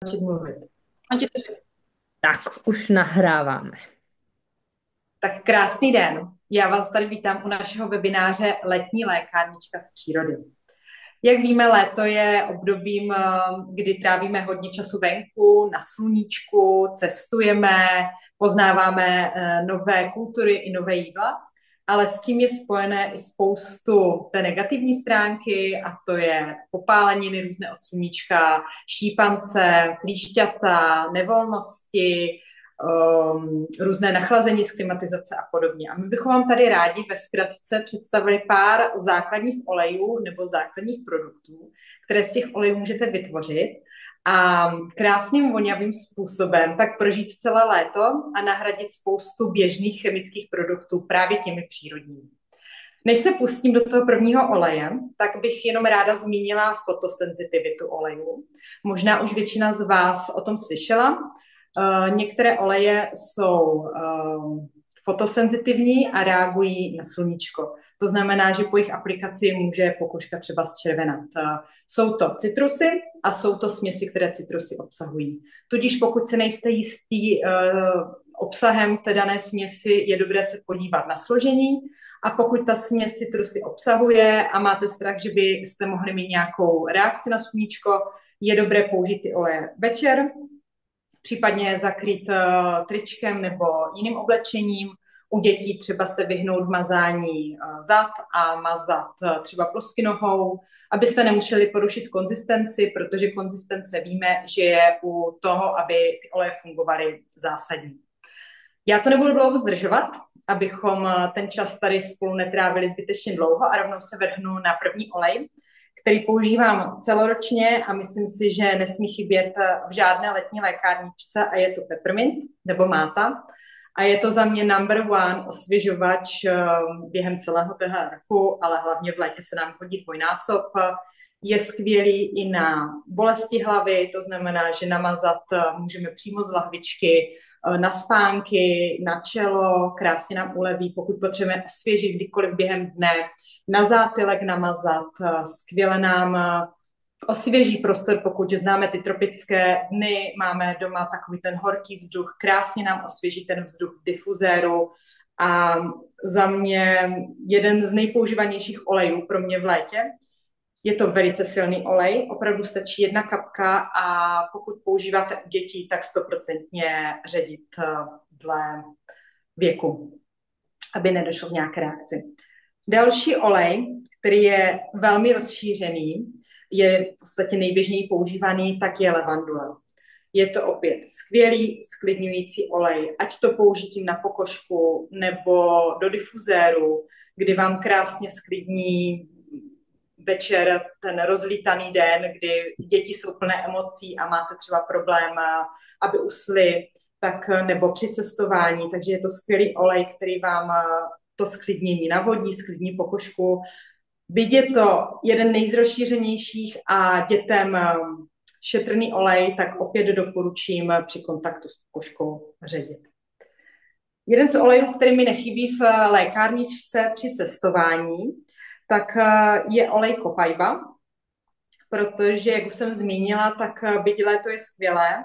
Začít mluvit. Tak, už nahráváme. Tak krásný den. Já vás tady vítám u našeho webináře Letní lékárnička z přírody. Jak víme, léto je obdobím, kdy trávíme hodně času venku, na sluníčku, cestujeme, poznáváme nové kultury i nové jídla, ale s tím je spojené i spoustu té negativní stránky, a to je popáleniny různé od sluníčka, šípance, klíšťata, nevolnosti, různé nachlazení z klimatizace a podobně. A my bychom vám tady rádi ve zkratce představili pár základních olejů nebo základních produktů, které z těch olejů můžete vytvořit a krásným vonavým způsobem tak prožít celé léto a nahradit spoustu běžných chemických produktů právě těmi přírodními. Než se pustím do toho prvního oleje, tak bych jenom ráda zmínila fotosenzitivitu olejů. Možná už většina z vás o tom slyšela. Některé oleje jsou fotosenzitivní a reagují na sluníčko. To znamená, že po jejich aplikaci může pokožka třeba zčervenat. Jsou to citrusy a jsou to směsi, které citrusy obsahují. Tudíž pokud se nejste jistý obsahem té dané směsi, je dobré se podívat na složení. A pokud ta směs citrusy obsahuje a máte strach, že byste mohli mít nějakou reakci na sluníčko, je dobré použít ty oleje večer, případně zakrýt tričkem nebo jiným oblečením. U dětí třeba se vyhnout mazání zad a mazat třeba plosky nohou, abyste nemuseli porušit konzistenci, protože konzistence víme, že je u toho, aby ty oleje fungovaly, zásadní. Já to nebudu dlouho zdržovat, abychom ten čas tady spolu netrávili zbytečně dlouho, a rovnou se vrhnu na první olej, který používám celoročně a myslím si, že nesmí chybět v žádné letní lékárničce, a je to peppermint nebo máta. A je to za mě number one osvěžovač během celého toho roku, ale hlavně v létě se nám hodí dvojnásob. Je skvělý i na bolesti hlavy, to znamená, že namazat můžeme přímo z lahvičky na spánky, na čelo, krásně nám uleví, pokud potřebujeme osvěžit kdykoliv během dne, na zátylek namazat, skvěle nám osvěží prostor, pokud známe ty tropické dny, máme doma takový ten horký vzduch, krásně nám osvěží ten vzduch v difuzéru. A za mě jeden z nejpoužívanějších olejů pro mě v létě. Je to velice silný olej, opravdu stačí jedna kapka, a pokud používáte u dětí, tak 100% ředit dle věku, aby nedošlo k nějaké reakci. Další olej, který je velmi rozšířený, je v podstatě nejběžněji používaný, tak je levandule. Je to opět skvělý sklidňující olej, ať to použitím na pokožku nebo do difuzéru, kdy vám krásně sklidní večer ten rozlítaný den, kdy děti jsou plné emocí a máte třeba problém, aby usly, tak, nebo při cestování. Takže je to skvělý olej, který vám to sklidnění navodí, sklidní pokožku. Byť je to jeden nejrozšířenějších a dětem šetrný olej, tak opět doporučím při kontaktu s pokožkou ředit. Jeden z olejů, který mi nechybí v lékárničce při cestování, tak je olej Copaiba, protože, jak už jsem zmínila, tak byť léto je skvělé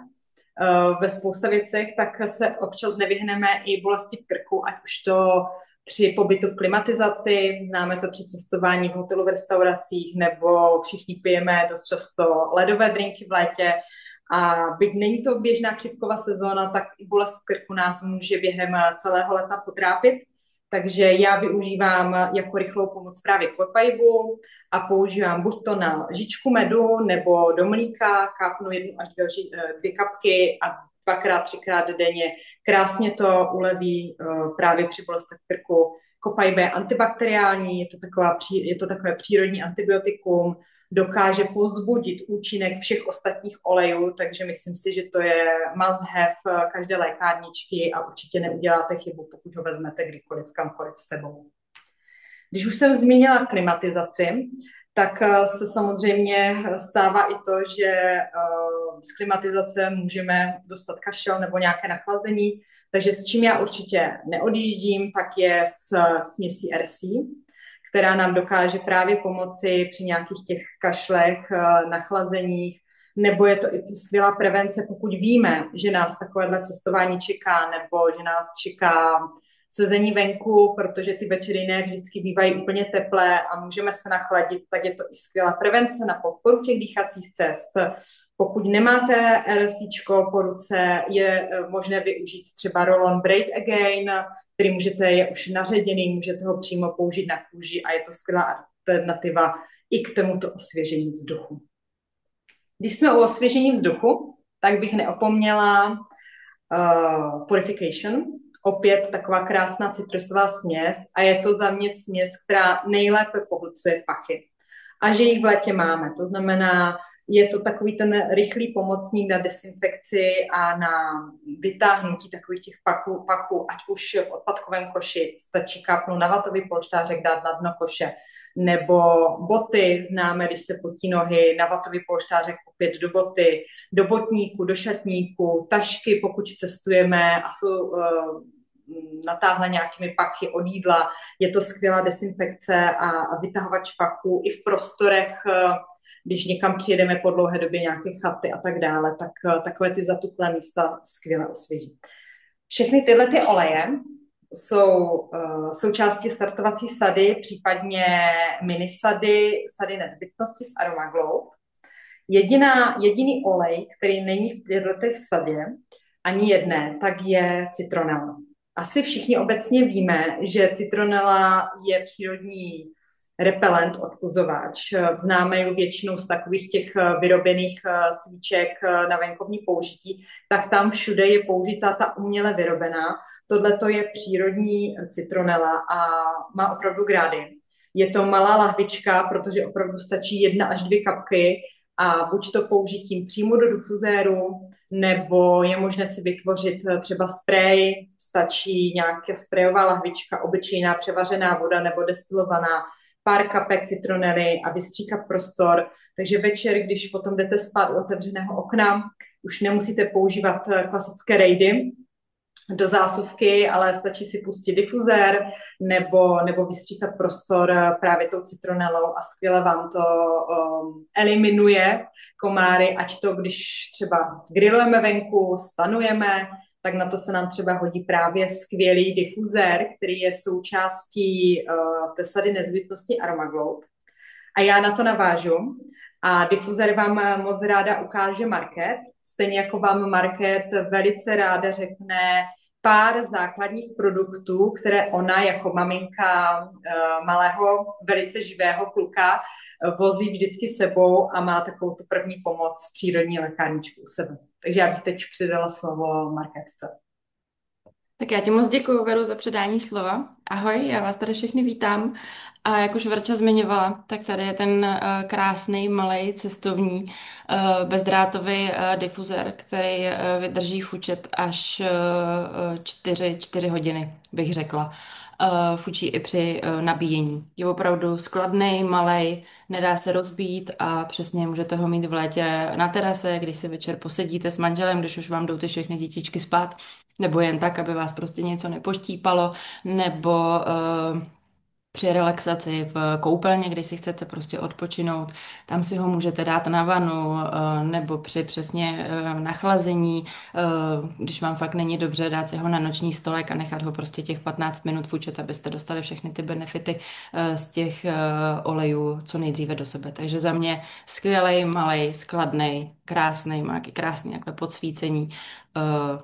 ve spousta věcech, tak se občas nevyhneme i bolesti v krku, ať už to při pobytu v klimatizaci, známe to při cestování v hotelu, v restauracích, nebo všichni pijeme dost často ledové drinky v létě. A byť není to běžná chřipková sezóna, tak i bolest v krku nás může během celého léta potrápit. Takže já využívám jako rychlou pomoc právě Copaibu a používám buď to na lžičku medu nebo do mlíka, kápnu 1 až 2 kapky a 2x, 3x denně. Krásně to uleví právě při bolestech v krku. Copaiba je antibakteriální, je to takové přírodní antibiotikum, dokáže povzbudit účinek všech ostatních olejů, takže myslím si, že to je must have každé lékárničky a určitě neuděláte chybu, pokud ho vezmete kdykoliv, kamkoliv s sebou. Když už jsem zmínila klimatizaci, tak se samozřejmě stává i to, že z klimatizace můžeme dostat kašel nebo nějaké nachlazení, takže s čím já určitě neodjíždím, tak je s směsí RC, která nám dokáže právě pomoci při nějakých těch kašlech, nachlazeních, nebo je to i skvělá prevence, pokud víme, že nás takovéhle cestování čeká, nebo že nás čeká sezení venku, protože ty večery ne vždycky bývají úplně teplé a můžeme se nachladit, tak je to i skvělá prevence na podporu těch dýchacích cest. Pokud nemáte RSIčko po ruce, je možné využít třeba Roll-on Braid Again, který můžete, je už naředěný, můžete ho přímo použít na kůži a je to skvělá alternativa i k tomuto osvěžení vzduchu. Když jsme u osvěžení vzduchu, tak bych neopomněla Purification, opět taková krásná citrusová směs a je to za mě směs, která nejlépe pohlcuje pachy. A že jich v létě máme, to znamená, je to takový ten rychlý pomocník na dezinfekci a na vytáhnutí takových těch pachů, ať už v odpadkovém koši stačí kápnout na vatový polštářek, dát na dno koše, nebo boty, známe, když se potí nohy, na vatový polštářek opět do boty, do botníku, do šatníku, tašky, pokud cestujeme a jsou natáhle nějakými pachy od jídla. Je to skvělá dezinfekce a vytahovač pachů i v prostorech, když někam přijedeme po dlouhé době nějaké chaty a tak dále, tak takové ty zatuchlé místa skvěle osvěží. Všechny tyhle ty oleje jsou součástí startovací sady, případně minisady, sady nezbytnosti z Aroma Globe. Jediný olej, který není v této sadě, ani jedné, tak je citronela. Asi všichni obecně víme, že citronela je přírodní repelent, odpuzováč. Známe ji většinou z takových těch vyrobených svíček na venkovní použití, tak tam všude je použitá ta uměle vyrobená. Tohle to je přírodní citronela a má opravdu grády. Je to malá lahvička, protože opravdu stačí 1 až 2 kapky a buď to použitím přímo do difuzéru, nebo je možné si vytvořit třeba sprej, stačí nějaká sprejová lahvička, obyčejná převařená voda nebo destilovaná, pár kapek citronely a vystříkat prostor. Takže večer, když potom jdete spát u otevřeného okna, už nemusíte používat klasické rejdy do zásuvky, ale stačí si pustit difuzér nebo vystříkat prostor právě tou citronelou a skvěle vám to eliminuje komáry, ať to, když třeba grillujeme venku, stanujeme, tak na to se nám třeba hodí právě skvělý difuzér, který je součástí té sady nezbytnosti Aroma Globe. A já na to navážu. A difuzér vám moc ráda ukáže Market, stejně jako vám Market velice ráda řekne pár základních produktů, které ona jako maminka malého, velice živého kluka vozí vždycky sebou a má takovou tu první pomoc přírodní lékárničku u sebe. Takže já bych teď předala slovo Marketce. Tak já ti moc děkuji, Veru, za předání slova. Ahoj, já vás tady všechny vítám. A jak už Verča zmiňovala, tak tady je ten krásný, malý, cestovní, bezdrátový difuzér, který vydrží fučet až 4 hodiny, bych řekla. Fučí i při nabíjení. Je opravdu skladný, malý, nedá se rozbít a přesně můžete ho mít v létě na terase, když si večer posedíte s manželem, když už vám jdou ty všechny dětičky spát, nebo jen tak, aby vás prostě něco nepoštípalo, nebo při relaxaci v koupelně, když si chcete prostě odpočinout, tam si ho můžete dát na vanu, nebo při přesně nachlazení, když vám fakt není dobře, dát si ho na noční stolek a nechat ho prostě těch 15 minut fučet, abyste dostali všechny ty benefity z těch olejů co nejdříve do sebe. Takže za mě skvělej, malej, skladnej, krásnej, má taky krásný jakhle podsvícení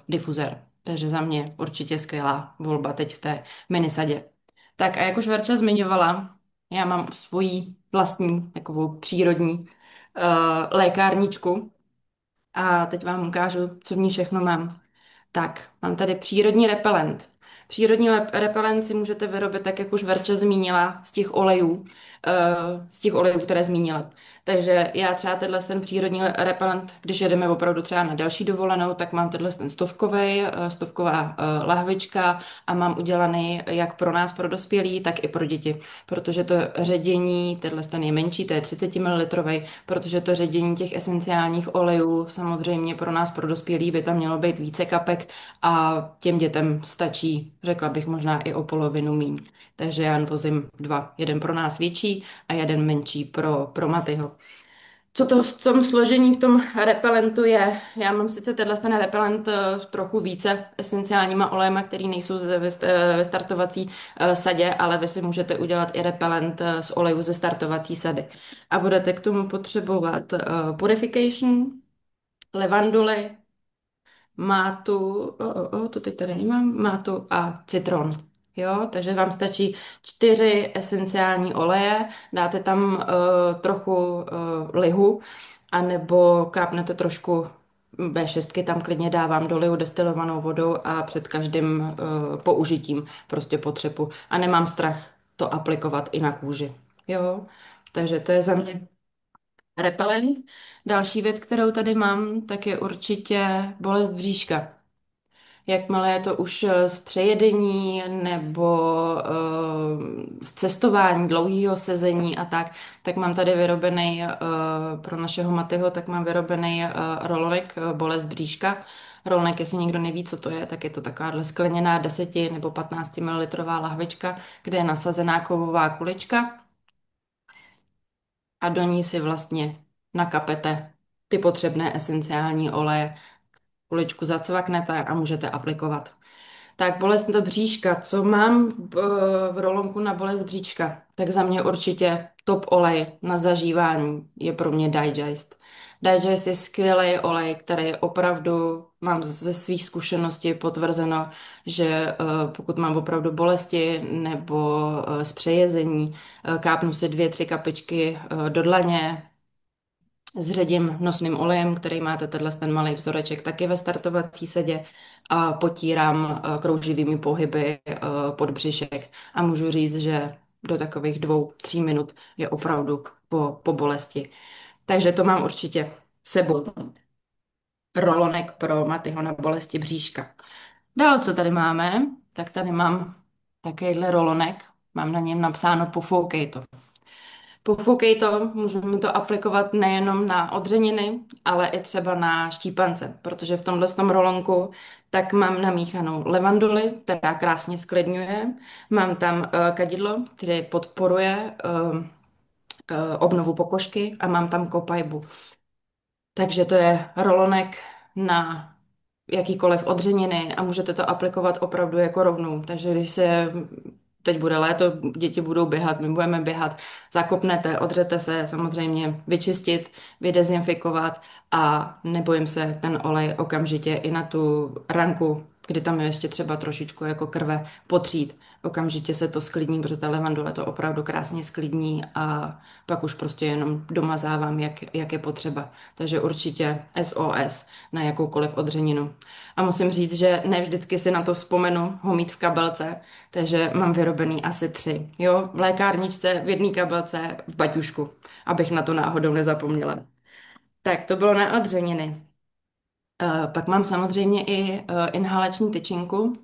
difuzér. Takže za mě určitě skvělá volba teď v té minisadě. Tak a jak už Verča zmiňovala, já mám svoji vlastní takovou přírodní lékárničku a teď vám ukážu, co v ní všechno mám. Tak, mám tady přírodní repelent. Přírodní repelent si můžete vyrobit, tak jak už Verča zmínila, z těch olejů, které zmínila. Takže já třeba ten přírodní repelent, když jedeme opravdu třeba na další dovolenou, tak mám ten stovková lahvička a mám udělaný jak pro nás, pro dospělí, tak i pro děti. Protože to ředění, ten je menší, to je 30 ml, protože to ředění těch esenciálních olejů samozřejmě pro nás, pro dospělí, by tam mělo být více kapek a těm dětem stačí, řekla bych, možná i o polovinu míň. Takže já vozím 2. Jeden pro nás větší a jeden menší pro Matyho. Co to v tom složení, v tom repelentu je? Já mám sice ten repelent trochu více esenciálníma olejema, který nejsou ve startovací sadě, ale vy si můžete udělat i repelent z olejů ze startovací sady. A budete k tomu potřebovat purification, levanduly, mátu, to teď tady nemám, mátu a citron. Jo, takže vám stačí 4 esenciální oleje, dáte tam trochu lihu, anebo kápnete trošku B6, tam klidně dávám do lihu destilovanou vodou a před každým použitím prostě potřepu. A nemám strach to aplikovat i na kůži. Jo, takže to je za mě repelent. Další věc, kterou tady mám, tak je určitě bolest bříška. Jakmile je to už z přejedení nebo z cestování, dlouhého sezení a tak mám tady vyrobený pro našeho Matyho, tak mám vyrobený rolonek bolest bříška. Rolonek, jestli někdo neví, co to je, tak je to takováhle skleněná 10 nebo 15 ml lahvička, kde je nasazená kovová kulička a do ní si vlastně nakapete ty potřebné esenciální oleje. Kuličku zacvaknete a můžete aplikovat. Tak bolest do bříška. Co mám v rolonku na bolest bříška? Tak za mě určitě top olej na zažívání je pro mě Digest. Digest je skvělý olej, který opravdu mám ze svých zkušeností potvrzeno, že pokud mám opravdu bolesti nebo z přejezení, kápnu si 2, 3 kapičky do dlaně, zředím nosným olejem, který máte ten malý vzoreček taky ve startovací sedě a potírám krouživými pohyby pod břišek. A můžu říct, že do takových 2, 3 minut je opravdu po bolesti. Takže to mám určitě sebou. Rolonek pro Matyho na bolesti bříška. Dál, co tady máme, tak tady mám takovýhle rolonek. Mám na něm napsáno pofoukej to. Pofoukej to, můžu to aplikovat nejenom na odřeniny, ale i třeba na štípance, protože v tomhle tom rolonku tak mám namíchanou levanduli, která krásně sklidňuje, mám tam kadidlo, které podporuje obnovu pokožky a mám tam kopajbu. Takže to je rolonek na jakýkoliv odřeniny a můžete to aplikovat opravdu jako rovnou. Takže když se teď bude léto, děti budou běhat, my budeme běhat, zakopnete, odřete se, samozřejmě vyčistit, vydezinfikovat a nebojím se ten olej okamžitě i na tu ranku, kdy tam je ještě třeba trošičku jako krve, potřít. Okamžitě se to sklidní, protože ta levandule to opravdu krásně sklidní a pak už prostě jenom domazávám, jak je potřeba. Takže určitě SOS na jakoukoliv odřeninu. A musím říct, že ne vždycky si na to vzpomenu ho mít v kabelce, takže mám vyrobený asi 3. Jo, v lékárničce, v jedné kabelce, v baťušku, abych na to náhodou nezapomněla. Tak to bylo na odřeniny. Pak mám samozřejmě i inhalační tyčinku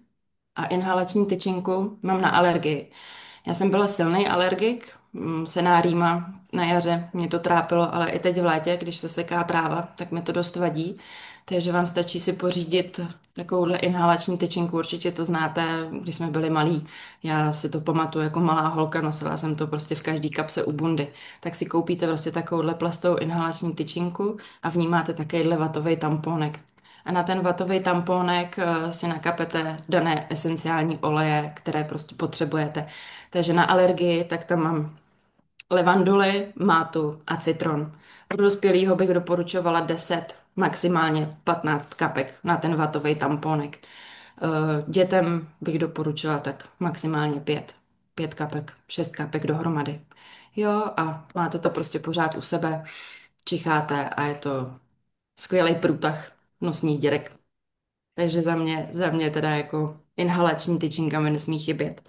a inhalační tyčinku mám na alergii. Já jsem byla silný alergik, sená rýma na jaře, mě to trápilo, ale i teď v létě, když se seká tráva, tak mi to dost vadí. Takže vám stačí si pořídit takovouhle inhalační tyčinku, určitě to znáte, když jsme byli malí. Já si to pamatuju jako malá holka, nosila jsem to prostě v každý kapse u bundy. Tak si koupíte prostě takovouhle plastovou inhalační tyčinku a v ní máte takovýhle vatový tamponek. A na ten vatový tamponek si nakapete dané esenciální oleje, které prostě potřebujete. Takže na alergii, tak tam mám levanduli, mátu a citron. Pro dospělého bych doporučovala 10, maximálně 15 kapek na ten vatový tamponek. Dětem bych doporučila tak maximálně 5 kapek, 6 kapek dohromady. Jo, a máte to prostě pořád u sebe, čicháte a je to skvělý průtah nosních děrek. Takže za mě teda jako inhalační tyčinka mi nesmí chybět.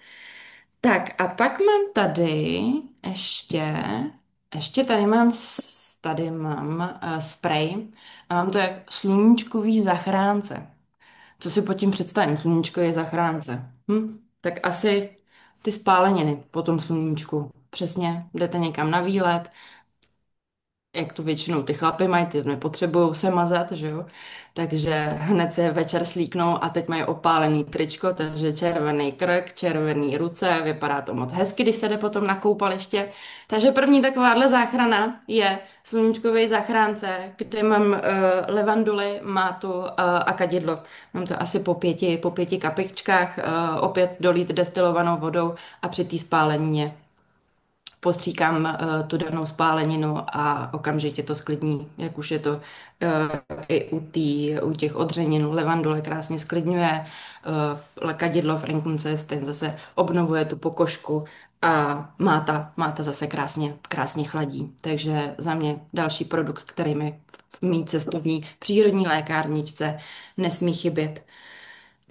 Tak a pak mám tady ještě tady mám spray a mám to jak sluníčkový zachránce. Co si pod tím představím? Sluníčkový zachránce. Tak asi ty spáleniny po tom sluníčku. Přesně, jdete někam na výlet, jak to většinou ty chlapy mají, ty nepotřebují se mazat, že jo? Takže hned se večer slíknou a teď mají opálený tričko, takže červený krk, červený ruce, vypadá to moc hezky, když se jde potom na koupaliště. Takže první takováhle záchrana je sluníčkový zachránce, kde mám levanduly, mátu a kadidlo. Mám to asi po pěti kapičkách, opět dolít destilovanou vodou a při té spálenině postříkám tu danou spáleninu a okamžitě to sklidní, jak už je to i u těch odřenin. Levandule krásně sklidňuje, kadidlo frankincense, ten zase obnovuje tu pokožku a máta zase krásně chladí. Takže za mě další produkt, který mi v mý cestovní přírodní lékárničce nesmí chybět.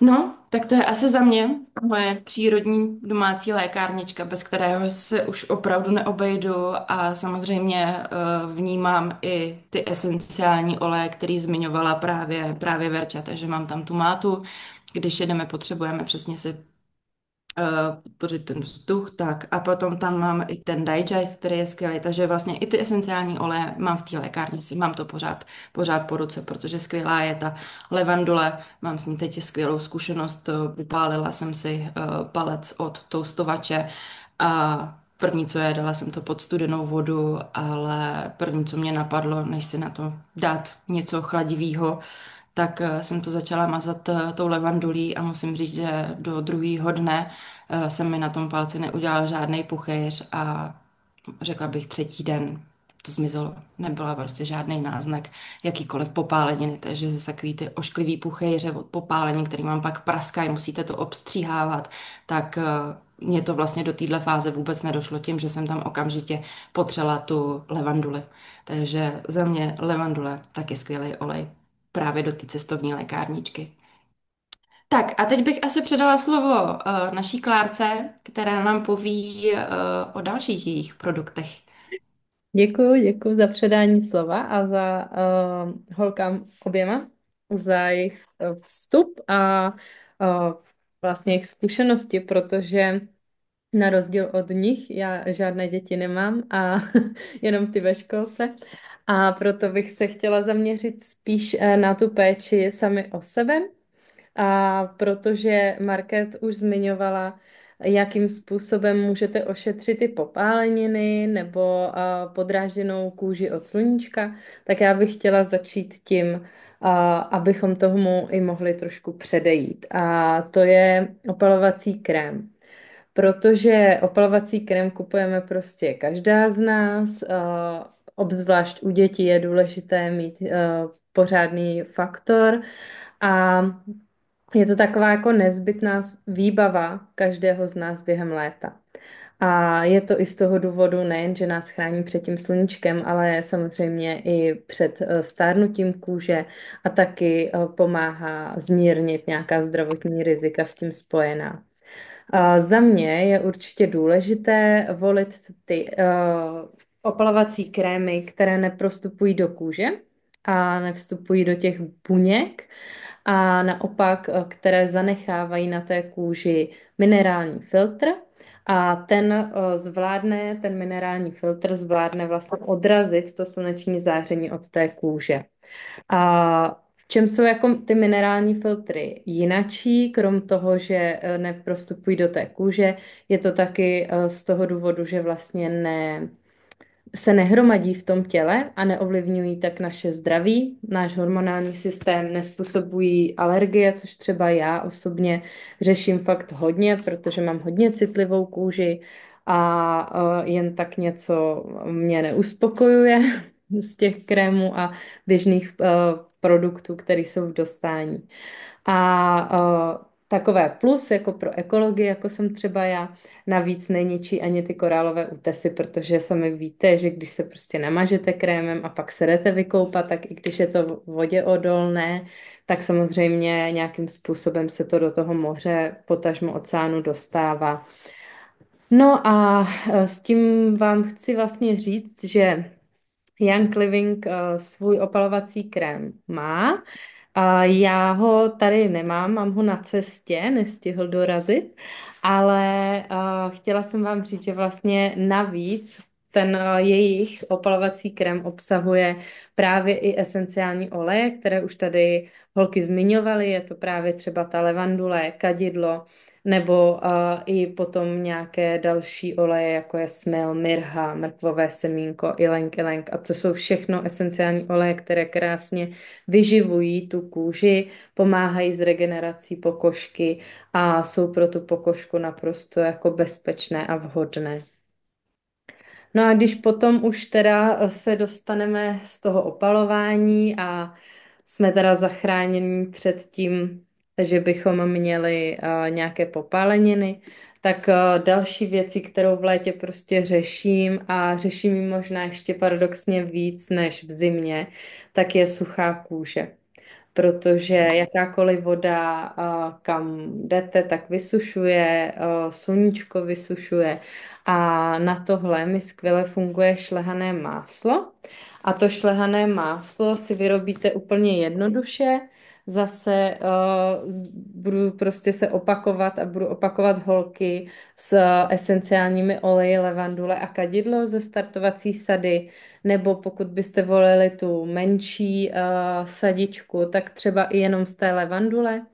No, tak to je asi za mě moje přírodní domácí lékárnička, bez kterého se už opravdu neobejdu a samozřejmě vnímám i ty esenciální oleje, který zmiňovala právě Verča, takže mám tam tu mátu, když jedeme, potřebujeme přesně si podpořit ten vzduch, tak a potom tam mám i ten digest, který je skvělý, takže vlastně i ty esenciální oleje mám v té lékárnici, mám to pořád po ruce, protože skvělá je ta levandule, mám s ní teď skvělou zkušenost, vypálila jsem si palec od toustovače a první, co je, dala jsem to pod studenou vodu, ale první, co mě napadlo, než si na to dát něco chladivého, tak jsem to začala mazat tou levandulí a musím říct, že do druhého dne jsem mi na tom palci neudělal žádný puchejř a řekla bych třetí den to zmizelo. Nebyla prostě žádný náznak jakýkoliv popáleniny, takže zase takový ty ošklivý puchejře od popálení, který mám pak praskají, musíte to obstříhávat, tak mně to vlastně do téhle fáze vůbec nedošlo tím, že jsem tam okamžitě potřela tu levanduli. Takže za mě levandule taky skvělý olej právě do té cestovní lékárničky. Tak a teď bych asi předala slovo naší Klárce, která nám poví o dalších jejich produktech. Děkuji za předání slova a za holkám oběma za jejich vstup a vlastně jejich zkušenosti, protože na rozdíl od nich já žádné děti nemám a jenom ty ve školce. A proto bych se chtěla zaměřit spíš na tu péči sami o sebe. A protože Market už zmiňovala, jakým způsobem můžete ošetřit ty popáleniny nebo podrážděnou kůži od sluníčka, tak já bych chtěla začít tím, abychom tomu i mohli trošku předejít. A to je opalovací krém. Protože opalovací krém kupujeme prostě každá z nás, obzvlášť u dětí je důležité mít pořádný faktor a je to taková jako nezbytná výbava každého z nás během léta. A je to i z toho důvodu nejen, že nás chrání před tím sluníčkem, ale samozřejmě i před stárnutím kůže a taky pomáhá zmírnit nějaká zdravotní rizika s tím spojená. Za mě je určitě důležité volit ty opalovací krémy, které neprostupují do kůže a nevstupují do těch buněk a naopak, které zanechávají na té kůži minerální filtr a ten minerální filtr zvládne vlastně odrazit to sluneční záření od té kůže. A v čem jsou jako ty minerální filtry jinačí, krom toho, že neprostupují do té kůže, je to taky z toho důvodu, že vlastně se nehromadí v tom těle a neovlivňují tak naše zdraví, náš hormonální systém, nespůsobují alergie, což třeba já osobně řeším fakt hodně, protože mám hodně citlivou kůži a jen tak něco mě neuspokojuje z těch krémů a běžných produktů, které jsou v dostání. Takové plus jako pro ekologii, jako jsem třeba já, navíc neničí ani ty korálové útesy, protože sami víte, že když se prostě namažete krémem a pak se jdete vykoupat, tak i když je to voděodolné, tak samozřejmě nějakým způsobem se to do toho moře, potažmo oceánu dostává. No a s tím vám chci vlastně říct, že Young Living svůj opalovací krém má. A já ho tady nemám, mám ho na cestě, nestihl dorazit, ale chtěla jsem vám říct, že vlastně navíc ten jejich opalovací krém obsahuje právě i esenciální oleje, které už tady holky zmiňovaly. Je to právě třeba ta levandule, kadidlo, nebo i potom nějaké další oleje, jako je smil, mirha, mrkvové semínko, ylang ylang. A to jsou všechno esenciální oleje, které krásně vyživují tu kůži, pomáhají s regenerací pokožky a jsou pro tu pokožku naprosto jako bezpečné a vhodné. No a když potom už teda se dostaneme z toho opalování a jsme teda zachráněni před tím, že bychom měli nějaké popáleniny, tak další věci, kterou v létě prostě řeším a řeším ji možná ještě paradoxně víc než v zimě, tak je suchá kůže, protože jakákoliv voda, kam jdete, tak vysušuje, sluníčko vysušuje a na tohle mi skvěle funguje šlehané máslo. A to šlehané máslo si vyrobíte úplně jednoduše. Zase budu prostě se opakovat a budu opakovat holky s esenciálními oleji levandule a kadidlo ze startovací sady, nebo pokud byste volili tu menší sadičku, tak třeba i jenom z té levandule.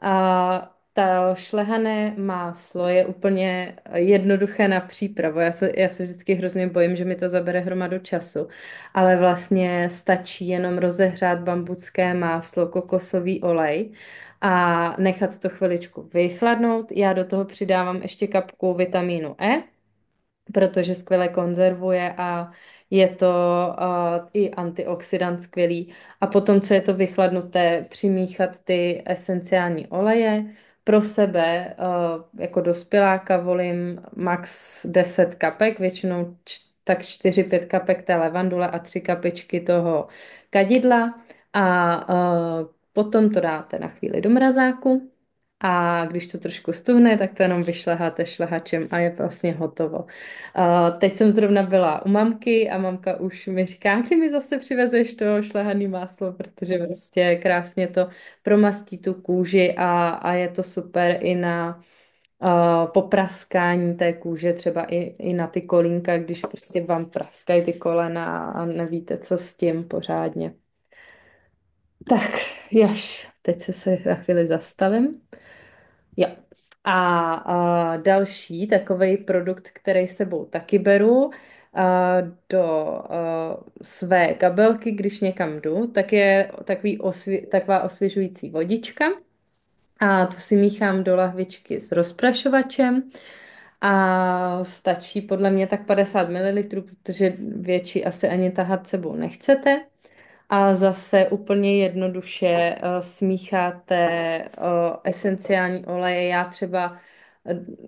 A ta šlehané máslo je úplně jednoduché na přípravu. Já se vždycky hrozně bojím, že mi to zabere hromadu času, ale vlastně stačí jenom rozehřát bambucké máslo, kokosový olej a nechat to chviličku vychladnout. Já do toho přidávám ještě kapku vitamínu E, protože skvěle konzervuje a je to i antioxidant skvělý. A potom, co je to vychladnuté, přimíchat ty esenciální oleje. Pro sebe, jako dospěláka, volím max 10 kapek, většinou tak 4-5 kapek té levandule a 3 kapičky toho kadidla. A potom to dáte na chvíli do mrazáku. A když to trošku stuhne, tak to jenom vyšleháte šlehačem a je vlastně hotovo. Teď jsem zrovna byla u mamky a mamka už mi říká, kdy mi zase přivezeš to šlehaný máslo, protože prostě krásně to promastí tu kůži a je to super i na popraskání té kůže, třeba i na ty kolínka, když prostě vám praskají ty kolena a nevíte, co s tím pořádně. Tak, jaž, teď se na chvíli zastavím. Jo. A další takový produkt, který sebou taky beru do své kabelky, když někam jdu, tak je taková osvěžující vodička. A tu si míchám do lahvičky s rozprašovačem a stačí podle mě tak 50 ml, protože větší asi ani tahat sebou nechcete. A zase úplně jednoduše smícháte esenciální oleje. Já třeba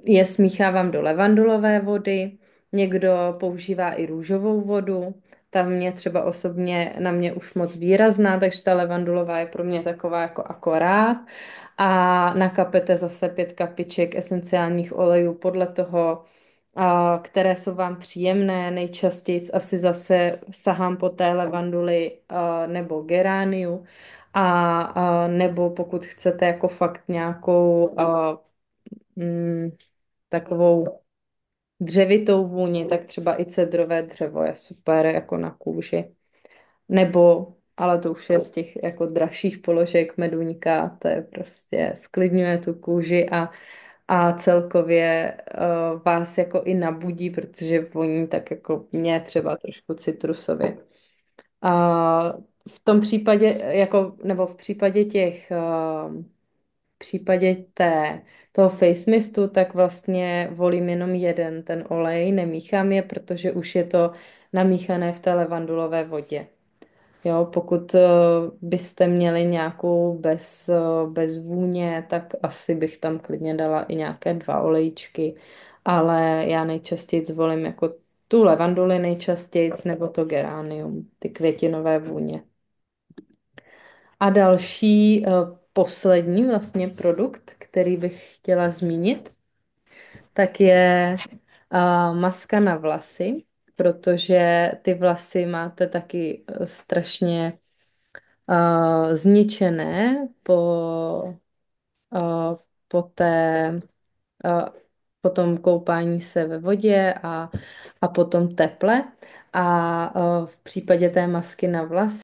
je smíchávám do levandulové vody, někdo používá i růžovou vodu. Ta mě třeba osobně na mě už moc výrazná, takže ta levandulová je pro mě taková jako akorát. A nakapete zase 5 kapiček esenciálních olejů podle toho, které jsou vám příjemné. Nejčastěji asi zase sahám po té levanduli nebo gerániu nebo pokud chcete jako fakt nějakou mm, takovou dřevitou vůni, tak třeba i cedrové dřevo je super jako na kůži. Nebo, ale to už je z těch jako dražších položek meduňka, to je prostě sklidňuje tu kůži a celkově vás jako i nabudí, protože voní tak jako mě třeba trošku citrusově. A v tom případě, jako, nebo v případě v případě toho face mistu, tak vlastně volím jenom jeden ten olej, nemíchám je, protože už je to namíchané v té levandulové vodě. Jo, pokud byste měli nějakou bez vůně, tak asi bych tam klidně dala i nějaké 2 olejčky, ale já nejčastěji zvolím jako tu levanduli nejčastěji, nebo to geránium, ty květinové vůně. A další, poslední vlastně produkt, který bych chtěla zmínit, tak je maska na vlasy, protože ty vlasy máte taky strašně zničené uh, po té, uh, potom koupání se ve vodě a potom teple. A v případě té masky na vlasy,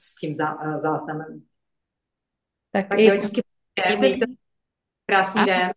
s tím záznamem. tak Tak i jo, díky. Mějte se. Mějte krásný den.